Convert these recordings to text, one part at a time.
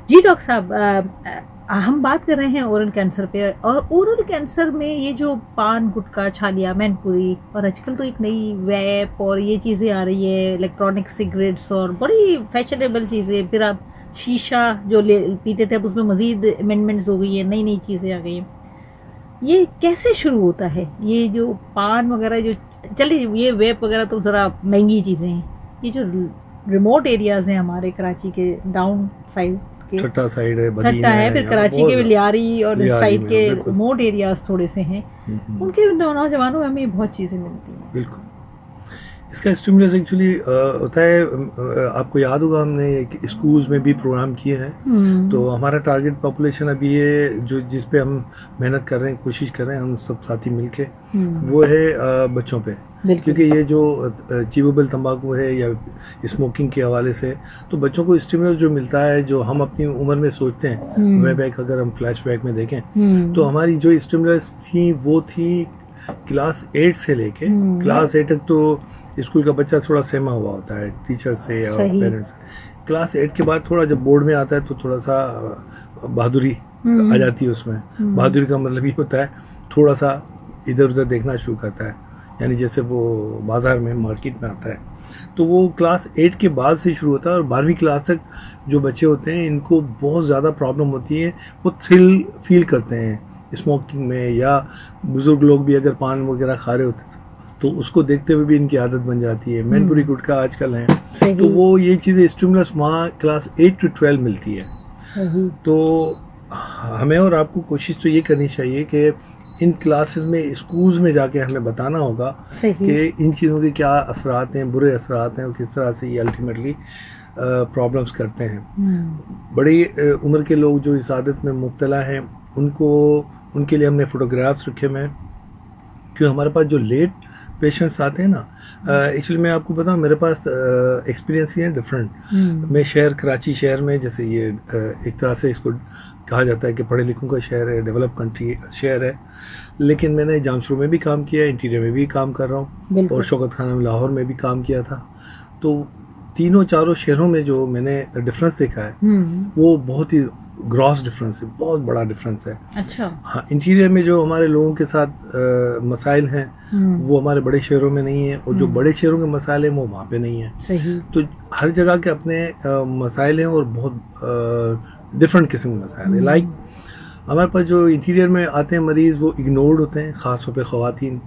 जी doctor साहब, हम बात कर रहे हैं ओरल कैंसर पे, और ओरल कैंसर में ये जो पान गुटखा छालिया मैनपुरी और आजकल तो एक नई वैप और ये चीज़ें आ रही है, इलेक्ट्रॉनिक सिगरेट्स और बड़ी फैशनेबल चीज़ें, फिर आप शीशा जो ले पीते थे अब उसमें मजीद अमेंडमेंट्स हो गई है, नई नई चीज़ें आ गई हैं। ये कैसे शुरू होता है, ये जो पान वगैरह जो, चलिए ये वेप वगैरह तो ज़रा महंगी चीज़ें हैं, ये जो रिमोट एरियाज हैं हमारे कराची के डाउन साइड के, ठट्टा साइड है, ठट्टा बदीना है, है, फिर यहाँ कराची बहुत के ज़्यादा लियारी और इस लिहारी साइड में के बिल्कुल। रिमोट एरियाज थोड़े से हैं, उनके नौजवानों में हमें बहुत चीज़ें मिलती हैं। बिल्कुल। इसका स्टिमुलस एक्चुअली होता है, आपको याद होगा हमने स्कूल्स में भी प्रोग्राम किए हैं। तो हमारा टारगेट पॉपुलेशन अभी ये जो जिस पे हम मेहनत कर रहे हैं, कोशिश कर रहे हैं हम सब साथी मिलके, वो है बच्चों पे। क्योंकि ये जो च्यूएबल तंबाकू है या स्मोकिंग के हवाले से, तो बच्चों को स्टिमुलस जो मिलता है, जो हम अपनी उम्र में सोचते हैं, वे बैक अगर हम फ्लैशबैक में देखें तो हमारी जो स्टिमुलस थी वो थी क्लास 8 से लेके क्लास 8 तक। तो स्कूल का बच्चा थोड़ा सहमा हुआ होता है टीचर से और पेरेंट्स से। क्लास 8 के बाद थोड़ा जब बोर्ड में आता है तो थोड़ा सा बहादुरी आ जाती है उसमें। बहादुरी का मतलब ये होता है थोड़ा सा इधर उधर देखना शुरू करता है, यानी जैसे वो बाजार में मार्केट में आता है। तो वो क्लास 8 के बाद से शुरू होता है, और 12वीं क्लास तक जो बच्चे होते हैं इनको बहुत ज़्यादा प्रॉब्लम होती है। वो थ्रिल फील करते हैं स्मोकिंग में, या बुजुर्ग लोग भी अगर पान वगैरह खा रहे होते तो उसको देखते हुए भी इनकी आदत बन जाती है। मैनपुरी गुटखा आजकल है, तो वो ये चीज़ें स्टिमुलस वहाँ क्लास 8 to 12 मिलती है। तो हमें और आपको कोशिश तो ये करनी चाहिए कि इन क्लासेस में, स्कूल्स में जाके हमें बताना होगा कि इन चीज़ों के क्या असरात हैं, बुरे असरात हैं, और किस तरह से ये अल्टीमेटली प्रॉब्लम्स करते हैं। बड़ी उम्र के लोग जो इस आदत में मुब्तला हैं उनके लिए हमने फ़ोटोग्राफ्स रखे हुए हैं। क्योंकि हमारे पास जो लेट पेशेंट्स आते हैं ना, एक्चुअली मैं आपको बताऊं, मेरे पास एक्सपीरियंस ही है डिफरेंट। मैं शहर, कराची शहर में, जैसे ये एक तरह से इसको कहा जाता है कि पढ़े लिखों का शहर है, डेवलप कंट्री शहर है, लेकिन मैंने जामशरू में भी काम किया, इंटीरियर में भी काम कर रहा हूँ, और शौकत खाना में लाहौर में भी काम किया था। तो तीनों चारों शहरों में जो मैंने डिफरेंस देखा है वो बहुत ही ग्रॉस डिफरेंस है, बहुत बड़ा डिफरेंस है। अच्छा। हाँ, इंटीरियर में जो हमारे लोगों के साथ मसाइल हैं वो हमारे बड़े शहरों में नहीं है, और जो बड़े शहरों के मसाइल हैं वो वहाँ पे नहीं है। सही। तो हर जगह के अपने मसाइल हैं, और बहुत डिफरेंट किस्म के मसाइल हैं। लाइक हमारे पास जो इंटीरियर में आते हैं मरीज़, वो इग्नोर्ड होते हैं, ख़ास तौर पे ख़वातीन।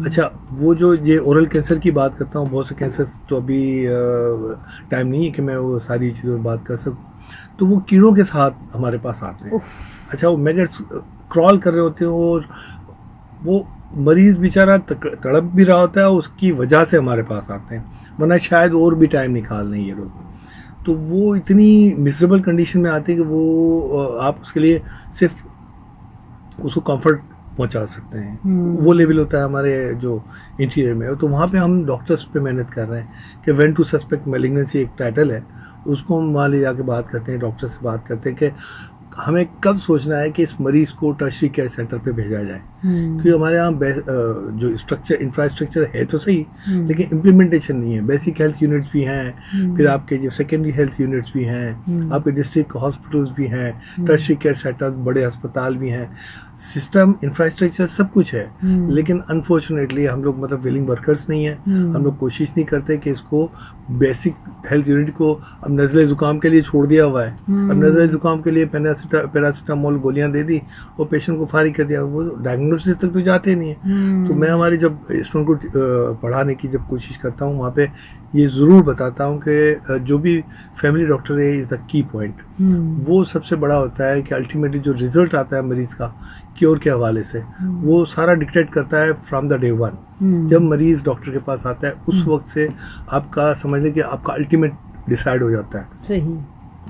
अच्छा, वो जो ये ओरल कैंसर की बात करता हूँ, बहुत से कैंसर तो अभी टाइम नहीं है कि मैं वो सारी चीज़ों पर बात कर सकूँ। तो वो कीड़ों के साथ हमारे पास आते हैं। अच्छा, वो मैगट्स क्रॉल कर रहे होते हैं, और वो मरीज़ बेचारा तड़प भी रहा होता है, उसकी वजह से हमारे पास आते हैं, वरना शायद और भी टाइम निकाल लें ये लोग। तो वो इतनी मिजरेबल कंडीशन में आते हैं कि वो आप उसके लिए सिर्फ उसको कंफर्ट पहुंचा सकते हैं। वो लेवल होता है हमारे जो इंटीरियर में। तो वहाँ पे हम डॉक्टर्स पे मेहनत कर रहे हैं कि व्हेन टू सस्पेक्ट मैलिग्नेंसी एक टाइटल है, उसको हम वहाँ ले जाके बात करते हैं, डॉक्टर से बात करते हैं कि हमें कब सोचना है कि इस मरीज को टर्शरी केयर सेंटर पे भेजा जाए। क्योंकि हमारे यहाँ जो स्ट्रक्चर, इंफ्रास्ट्रक्चर है तो सही, लेकिन इम्प्लीमेंटेशन नहीं है। बेसिक हेल्थ यूनिट्स भी हैं, फिर आपके जो सेकेंडरी हेल्थ यूनिट्स भी हैं, आपके डिस्ट्रिक्ट हॉस्पिटल्स भी हैं, टर्शरी केयर सेंटर, बड़े अस्पताल भी हैं, सिस्टम, इंफ्रास्ट्रक्चर सब कुछ है। लेकिन अनफॉर्चुनेटली हम लोग मतलब विलिंग वर्कर्स नहीं है। हम लोग कोशिश नहीं करते कि इसको बेसिक हेल्थ यूनिट को, अब नज़ले ज़ुकाम के लिए छोड़ दिया हुआ है, अब नज़ले ज़ुकाम के लिए पैरासिटामोल गोलियां दे दी और पेशेंट को फारिग कर दिया, वो डायग्नोसिस तक तो जाते नहीं है। तो मैं हमारी जब स्टूडेंट को पढ़ाने की जब कोशिश करता हूँ, वहाँ पे ये ज़रूर बताता हूँ कि जो भी फैमिली डॉक्टर है इज़ द की पॉइंट। वो सबसे बड़ा होता है कि अल्टीमेटली जो रिजल्ट आता है मरीज़ का क्योर के हवाले से, वो सारा डिक्टेट करता है फ्रॉम द डे वन। जब मरीज़ डॉक्टर के पास आता है उस वक्त से आपका समझ लें कि आपका अल्टीमेट डिसाइड हो जाता है। सही।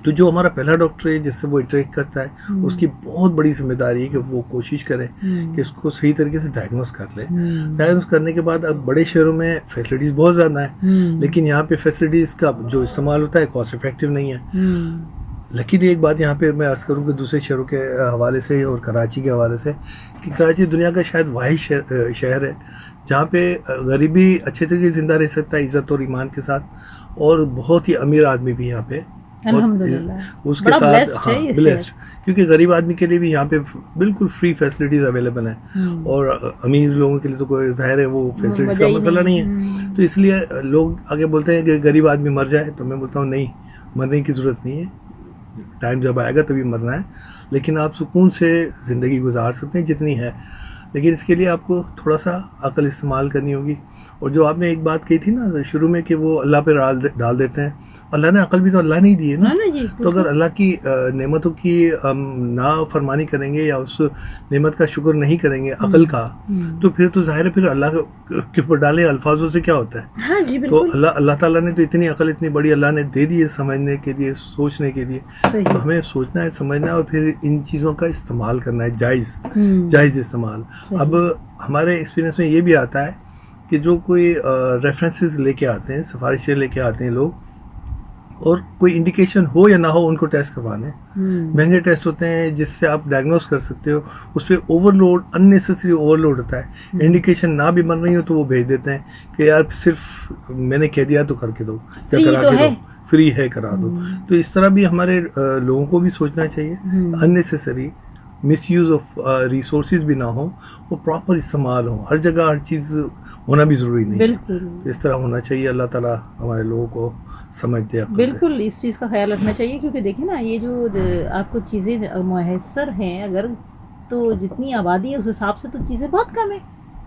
तो जो हमारा पहला डॉक्टर है जिससे वो इंटरेक्ट करता है, उसकी बहुत बड़ी जिम्मेदारी है कि वो कोशिश करे कि इसको सही तरीके से डायग्नोस कर ले। डायग्नोस करने के बाद, अब बड़े शहरों में फैसिलिटीज बहुत ज़्यादा है, लेकिन यहाँ पे फैसिलिटीज का जो इस्तेमाल होता है कॉस्ट इफेक्टिव नहीं है। लेकिन एक बात यहाँ पे मैं अर्ज करूँ कि दूसरे शहरों के हवाले से और कराची के हवाले से, कि कराची दुनिया का शायद वाहिद शहर है जहाँ पे गरीबी अच्छे तरीके से जिंदा रह सकता है, इज़्ज़त और ईमान के साथ, और बहुत ही अमीर आदमी भी यहाँ पे अल्हम्दुलिल्लाह, उसके बड़ा साथ ब्लेस्ड है हाँ ये ब्लेस्ड, क्योंकि गरीब आदमी के लिए भी यहाँ पे बिल्कुल फ्री फैसिलिटीज अवेलेबल हैं, और अमीर लोगों के लिए तो कोई जाहिर है वो फैसिलिटीज मजा का ही मसला नहीं नहीं। है। तो इसलिए लोग आगे बोलते हैं कि गरीब आदमी मर जाए, तो मैं बोलता हूँ नहीं, मरने की ज़रूरत नहीं है, टाइम जब आएगा तभी मरना है, लेकिन आप सुकून से ज़िंदगी गुजार सकते हैं जितनी है, लेकिन इसके लिए आपको थोड़ा सा अकल इस्तेमाल करनी होगी। और जो आपने एक बात कही थी ना शुरू में कि वो अल्लाह पे डाल देते हैं, अल्लाह ने अकल भी तो अल्लाह ने ही दी है ना। जी, तो अगर अल्लाह की नेमतों की ना फरमानी करेंगे या उस नेमत का शुक्र नहीं करेंगे अकल का, तो फिर तो जाहिर है फिर अल्लाह के ऊपर डाले अल्फाजों से क्या होता है। हाँ जी, तो अल्लाह ताला ने तो इतनी अकल इतनी बड़ी अल्लाह ने दे दी है समझने के लिए, सोचने के लिए, तो हमें सोचना है, समझना है, और फिर इन चीज़ों का इस्तेमाल करना है, जायज़ इस्तेमाल। अब हमारे एक्सपीरियंस में ये भी आता है कि जो कोई रेफरेंसेस लेके आते हैं, सिफारिशें लेके आते हैं लोग, और कोई इंडिकेशन हो या ना हो उनको टेस्ट करवाने, महंगे टेस्ट होते हैं जिससे आप डायग्नोस कर सकते हो, उस पर ओवरलोड, अननेसेसरी ओवरलोड होता है। इंडिकेशन ना भी बन रही हो तो वो भेज देते हैं कि यार सिर्फ मैंने कह दिया तो करके दो या करा के दो, फ्री है करा दो। तो इस तरह भी हमारे लोगों को भी सोचना चाहिए, अननेसेसरी मिसयूज ऑफ रिसोर्सेज भी ना हो, वो प्रॉपर इस्तेमाल हो, हर जगह हर चीज़ होना भी ज़रूरी नहीं है, तो इस तरह होना चाहिए। अल्लाह ताला हमारे लोगों को समझते हैं, बिल्कुल इस चीज़ का ख्याल रखना चाहिए, क्योंकि देखिए ना ये जो आपको चीज़ें मुयस्सर हैं अगर, तो जितनी आबादी है उस हिसाब से तो चीज़ें बहुत कम है,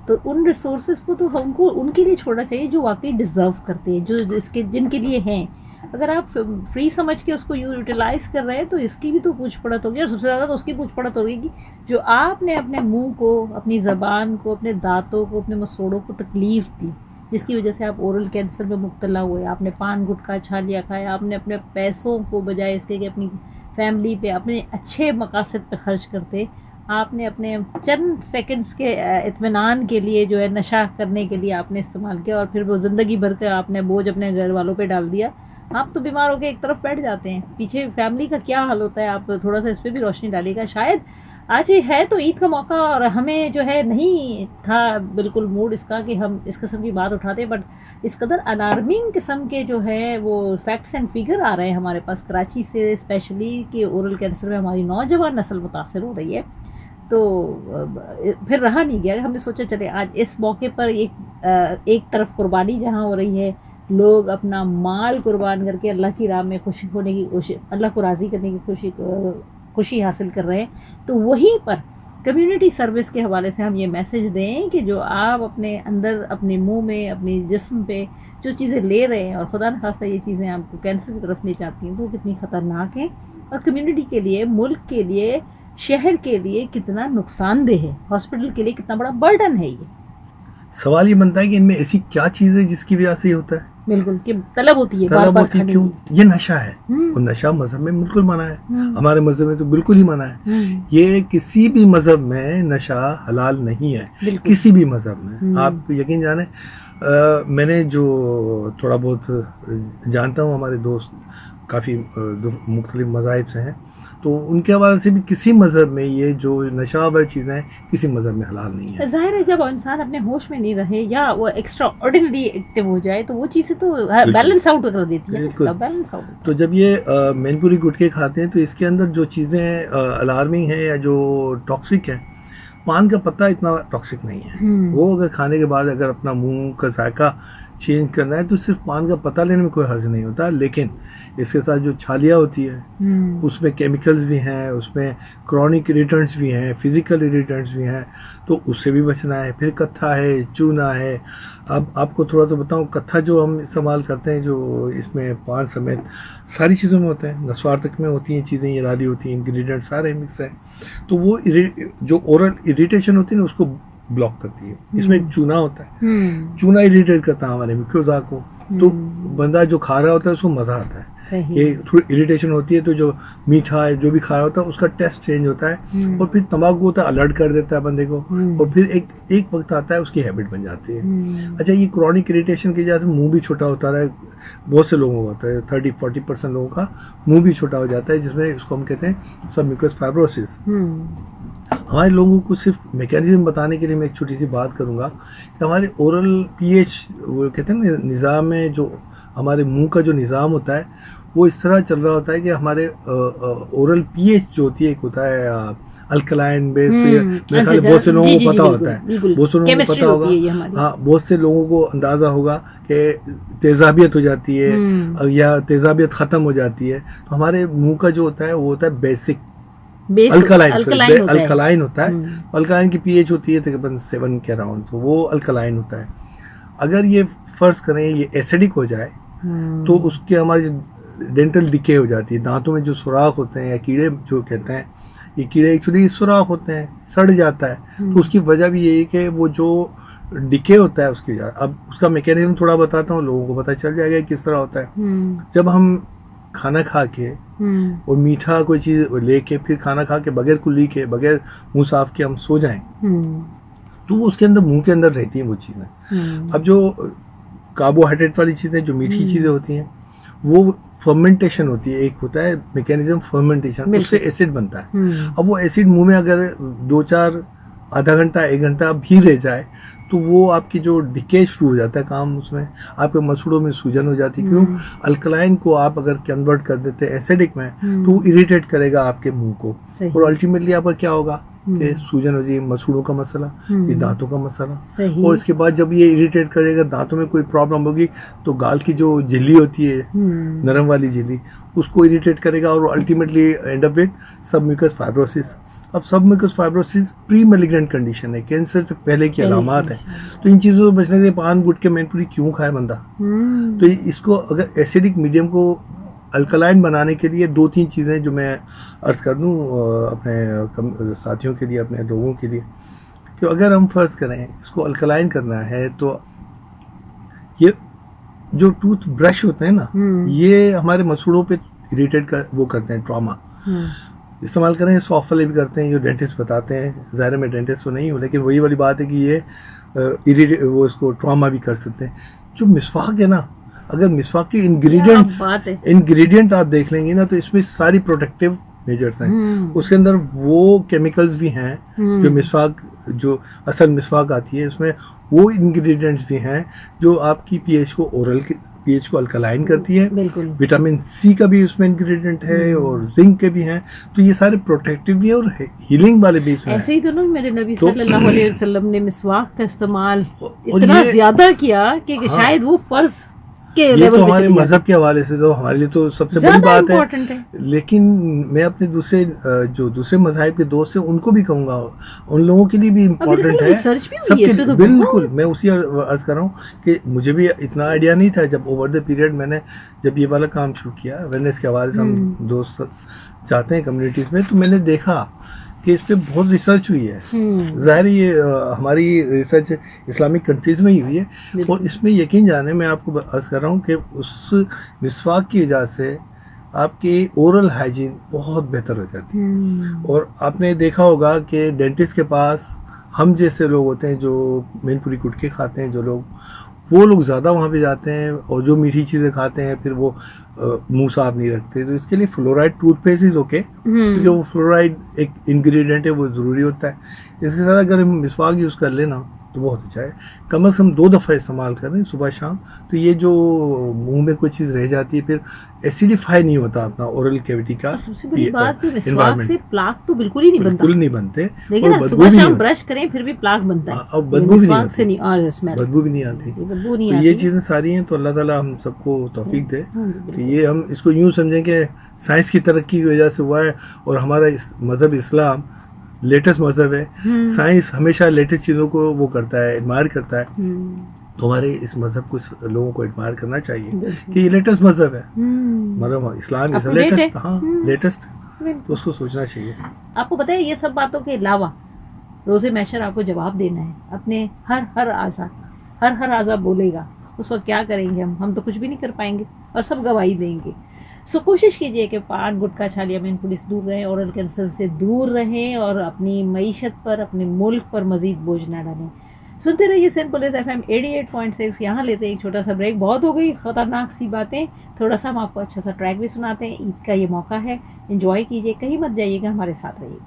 तो उन रिसोर्सेज को तो हमको उनके लिए छोड़ना चाहिए जो वाकई डिजर्व करते हैं, जो इसके जिनके लिए हैं। अगर आप फ्री समझ के उसको यूटिलाइज कर रहे हैं तो इसकी भी तो पूछ पड़त होगी, और सबसे ज़्यादा तो उसकी पूछ पड़त होगी कि जो आपने अपने मुंह को, अपनी ज़बान को, अपने दांतों को, अपने मसोड़ों को तकलीफ दी, जिसकी वजह से आप ओरल कैंसर में मुब्तला हुए, आपने पान गुटखा छालिया खाया, आपने अपने पैसों को बजाय इसके कि अपनी फैमिली पे, अपने अच्छे मकासद पे खर्च करते, आपने अपने चंद सेकंड्स के इत्मीनान के लिए जो है नशा करने के लिए आपने इस्तेमाल किया, और फिर वो ज़िंदगी भर का आपने बोझ अपने घर वालों पे डाल दिया। आप तो बीमार होकर एक तरफ बैठ जाते हैं, पीछे फैमिली का क्या हाल होता है, आप थोड़ा सा इस पर भी रोशनी डालिएगा। शायद आज है तो ईद का मौका, और हमें जो है नहीं था बिल्कुल मूड इसका कि हम इस किस्म की बात उठाते, बट इस कदर अलार्मिंग किस्म के जो है वो फैक्ट्स एंड फिगर आ रहे हैं हमारे पास कराची से स्पेशली, कि ओरल कैंसर में हमारी नौजवान नस्ल मुतासर हो रही है। तो फिर रहा नहीं गया, हमने सोचा चले आज इस मौके पर एक तरफ कुर्बानी जहाँ हो रही है, लोग अपना माल कुर्बान करके अल्लाह की राह में खुशी होने की कोशिश, अल्लाह को राज़ी करने की खुशी हासिल कर रहे हैं, तो वहीं पर कम्युनिटी सर्विस के हवाले से हम ये मैसेज दें कि जो आप अपने अंदर, अपने मुंह में, अपने जिस्म पे जो चीज़ें ले रहे हैं, और खुदा न खास्ता ये चीज़ें आपको कैंसर की तरफ ले जाती हैं, तो वो कितनी ख़तरनाक है, और कम्युनिटी के लिए, मुल्क के लिए, शहर के लिए कितना नुकसानदेह है, हॉस्पिटल के लिए कितना बड़ा बर्डन है। ये सवाल ये बनता है कि इनमें ऐसी क्या चीज़ है जिसकी वजह से होता है। बिल्कुल कि तलब होती है, तलब होती है, क्यों? ये नशा है, और नशा मजहब में बिल्कुल मना है, हमारे मजहब में तो बिल्कुल ही मना है। ये किसी भी मजहब में नशा हलाल नहीं है, किसी भी मजहब में। आप यकीन जाने, मैंने जो थोड़ा बहुत जानता हूँ, हमारे दोस्त काफ़ी मुख्तलिफ मज़ाहिब से हैं, तो उनके हवाले से भी किसी मजहब में ये जो नशावर चीज़ें हैं किसी मजहब में हलाल नहीं है। जाहिर है जब इंसान अपने होश में नहीं रहे या वो एक्स्ट्रा ऑर्डिनरी एक्टिव हो जाए तो वो चीज़ें तो बैलेंस आउट कर देती है, बैलेंस आउट। तो जब ये मैनपुरी गुटखे खाते हैं तो इसके अंदर जो चीज़ें अलार्मिंग है या जो टॉक्सिक है, पान का पत्ता इतना टॉक्सिक नहीं है। वो अगर खाने के बाद अगर अपना मुंह का जायका चेंज करना है तो सिर्फ पान का पत्ता लेने में कोई हर्ज नहीं होता, लेकिन इसके साथ जो छालिया होती है उसमें केमिकल्स भी हैं, उसमें क्रॉनिक इरिटेंट्स भी हैं, फिजिकल इरिटेंट्स भी हैं, तो उससे भी बचना है। फिर कत्था है, चूना है। अब आपको थोड़ा सा बताऊं, कत्था जो हम इस्तेमाल करते हैं, जो इसमें पान समेत सारी चीज़ों में होते हैं, नस्वार तक में होती हैं चीज़ें, ये डाली होती हैं, इंग्रेडिएंट्स सारे मिक्स हैं, तो वो जो ओरल इरिटेशन होती है ना उसको ब्लॉक करती है। इसमें एक चूना होता है, चूना इरिटेट करता है हमारे म्यूकोसा को, तो बंदा जो खा रहा होता है उसको मजा आता है। ये थोड़ी इरिटेशन होती है तो जो मीठा है जो भी खा रहा होता है उसका टेस्ट चेंज होता है, और फिर तंबाकू होता है अलर्ट कर देता है बंदे को, और फिर एक वक्त आता है उसकी हैबिट बन जाती है। अच्छा, ये क्रॉनिक इरिटेशन की वजह से मुंह भी छोटा होता रहा है, बहुत से लोगों का होता है, 30-40% लोगों का मुंह भी छोटा हो जाता है, जिसमें इसको हम कहते हैं सबम्यूकस फाइब्रोसिस। हमारे लोगों को सिर्फ मैकेनिज्म बताने के लिए मैं एक छोटी सी बात करूंगा कि हमारे ओरल पीएच, वो कहते हैं ना निज़ाम में, जो हमारे मुंह का जो निज़ाम होता है वो इस तरह चल रहा होता है कि हमारे ओरल पीएच जो होती है, एक होता है अल्कलाइन बेस, मेरे ख्याल बहुत से लोगों को पता होता है, बहुत से लोगों को पता होगा, हाँ बहुत से लोगों को अंदाजा होगा कि तेजाबियत हो जाती है या तेजाबियत खत्म हो जाती है। तो हमारे मुंह का जो होता है वो होता है बेसिक अल्कलाइन होता है। अल्कलाइन की पीएच होती है तकरीबन 7 के अराउंड, तो वो अल्कलाइन होता है। अगर ये फर्ज करें ये एसिडिक हो जाए तो उसके हमारे डेंटल डिके हो जाती है, दांतों में जो सुराख होते हैं या कीड़े जो कहते हैं, ये कीड़े एक्चुअली सुराख होते हैं, सड़ जाता है। तो उसकी वजह भी यही है कि वो जो डिके होता है उसकी वजह। अब उसका मैकेनिज्म थोड़ा बताता हूँ, लोगों को पता चल जाएगा किस तरह होता है। जब हम खाना खा के और मीठा कोई चीज लेके फिर खाना खा के बगैर कुल्ली के, बगैर मुंह साफ के हम सो जाएं, तो उसके अंदर मुंह के अंदर रहती हैं वो चीजें। अब जो कार्बोहाइड्रेट वाली चीजें, जो मीठी चीजें होती हैं, वो फर्मेंटेशन होती है, एक होता है मैकेनिज्म फर्मेंटेशन, उससे एसिड बनता है। अब वो एसिड मुंह में अगर 2-4 आधा घंटा 1 घंटा भी रह जाए तो वो आपकी जो डिके शुरू हो जाता है काम, उसमें आपके मसूड़ों में सूजन हो जाती है। क्यों? अल्कलाइन को आप अगर कन्वर्ट कर देते हैं एसिडिक में तो वो इरिटेट करेगा आपके मुंह को, और अल्टीमेटली आपका क्या होगा कि सूजन हो जाएगी, मसूड़ों का मसला, ये दांतों का मसला, और इसके बाद जब ये इरिटेट करेगा, दांतों में कोई प्रॉब्लम होगी तो गाल की जो झिल्ली होती है, नरम वाली झिल्ली, उसको इरिटेट करेगा और ultimately end up with submucous fibrosis. अब submucous fibrosis pre malignant condition है, कैंसर से पहले की अलामात है। तो इन चीजों से बचने के लिए पान गुटके मैनपुरी क्यों खाए बंदा? तो इसको अगर एसिडिक मीडियम को अल्कलाइन बनाने के लिए 2-3 चीज़ें जो मैं अर्ज कर दूं अपने साथियों के लिए, अपने लोगों के लिए, कि अगर हम फर्ज करें इसको अल्कलाइन करना है तो ये जो टूथ ब्रश होते हैं ना, ये हमारे मसूड़ों पे इरिटेट वो करते हैं, ट्रॉमा इस्तेमाल करें, सॉफ्ट वाले भी करते हैं जो डेंटिस्ट बताते हैं। ज़ाहिर मैं डेंटिस्ट तो नहीं हूँ, लेकिन वही वाली बात है कि ये वो इसको ट्रॉमा भी कर सकते हैं। जो मिसवाक है ना, अगर मिसवाक के इंग्रेडिएंट आप देख लेंगे ना, तो इसमें सारी प्रोटेक्टिव मेजर्स हैं। उसके अंदर वो केमिकल्स भी हैं जो मिसवाक, जो असल मिसवाक आती है इसमें वो इंग्रेडिएंट्स भी हैं जो आपकी पीएच को, ओरल पीएच को अल्कलाइन करती है। विटामिन सी का भी उसमें इंग्रेडिएंट है और जिंक के भी हैं। तो ये सारे प्रोटेक्टिव भी है और हीलिंग वाले भी इसमें। ऐसे ही तो ना मेरे नबी सल्लल्लाहु अलैहि वसल्लम ने मिसवाक का इस्तेमाल इतना ज्यादा किया कि शायद वो फर्ज ये तो हमारे मजहब के हवाले से तो हमारे लिए तो सबसे बड़ी बात है। लेकिन मैं अपने दूसरे मजहब के दोस्त हैं उनको भी कहूंगा, उन लोगों के लिए भी इम्पोर्टेंट है सबके। तो बिल्कुल मैं उसी अर्ज कर रहा हूँ कि मुझे भी इतना आइडिया नहीं था। जब ओवर द पीरियड मैंने जब ये वाला काम शुरू किया अवेयरनेस के हवाले से, हम दोस्त जाते हैं कम्युनिटीज में, तो मैंने देखा कि इस पे बहुत रिसर्च हुई है। ज़ाहिर ये हमारी रिसर्च इस्लामिक कंट्रीज में ही हुई है, और इसमें यकीन जाने मैं आपको अर्ज कर रहा हूँ कि उस मिसवाक की वजह से आपकी ओरल हाइजीन बहुत बेहतर हो जाती है। और आपने देखा होगा कि डेंटिस्ट के पास हम जैसे लोग होते हैं जो मैनपुरी गुटखे खाते हैं, जो लोग, वो लोग ज़्यादा वहाँ पे जाते हैं, और जो मीठी चीज़ें खाते हैं फिर वो मुंह साफ नहीं रखते। तो इसके लिए फ्लोराइड टूथपेस्ट इज ओके, क्योंकि वो फ्लोराइड एक इंग्रेडिएंट है, वो ज़रूरी होता है। इसके साथ अगर हम मिसवाक यूज़ कर लेना तो बहुत अच्छा है। कम से कम 2 दफ़ा इस्तेमाल करें, सुबह शाम। तो ये जो मुंह में कोई चीज़ रह जाती है फिर एसिडिफाई नहीं होता अपना ओरल कैविटी का। सबसे बड़ी बात है मिसवाक से प्लाक तो बिल्कुल ही नहीं बनता, बिल्कुल नहीं बनते। लेकिन सुबह शाम ब्रश करें फिर भी प्लाक बनता है, और बदबू भी नहीं आती, बदबू भी नहीं आती। ये चीज़ें सारी हैं, तो अल्लाह ताला हम सबको तौफीक दे कि ये हम इसको यूँ समझें कि साइंस की तरक्की की वजह से हुआ है, और हमारा मजहब इस्लाम लेटेस्ट मजहब है। साइंस हमेशा लेटेस्ट चीज़ों को वो करता है, एडमायर करता है। तो हमारे इस मजहब को लोगों को एडमायर करना चाहिए कि ये लेटेस्ट मजहब है, मतलब इस्लाम इज लेटेस्ट। हाँ लेटेस्ट, तो उसको सोचना चाहिए। आपको पता है ये सब बातों के अलावा रोज़े महशर आपको जवाब देना है अपने हर आज़ा बोलेगा, उस वक्त क्या करेंगे हम तो कुछ भी नहीं कर पाएंगे और सब गवाही देंगे। सो कोशिश कीजिए कि पान गुटखा छालिया मैनपुरी से दूर रहें, ओरल कैंसर से दूर रहें, और अपनी मईशत पर, अपने मुल्क पर मजीद बोझ ना डालें। सुनते रहिए सेंट पुलिस FM 88.6। यहाँ लेते हैं एक छोटा सा ब्रेक। बहुत हो गई खतरनाक सी बातें, थोड़ा सा हम आपको अच्छा सा ट्रैक भी सुनाते हैं। ईद का ये मौका है, एंजॉय कीजिए, कहीं मत जाइएगा, हमारे साथ रहिए।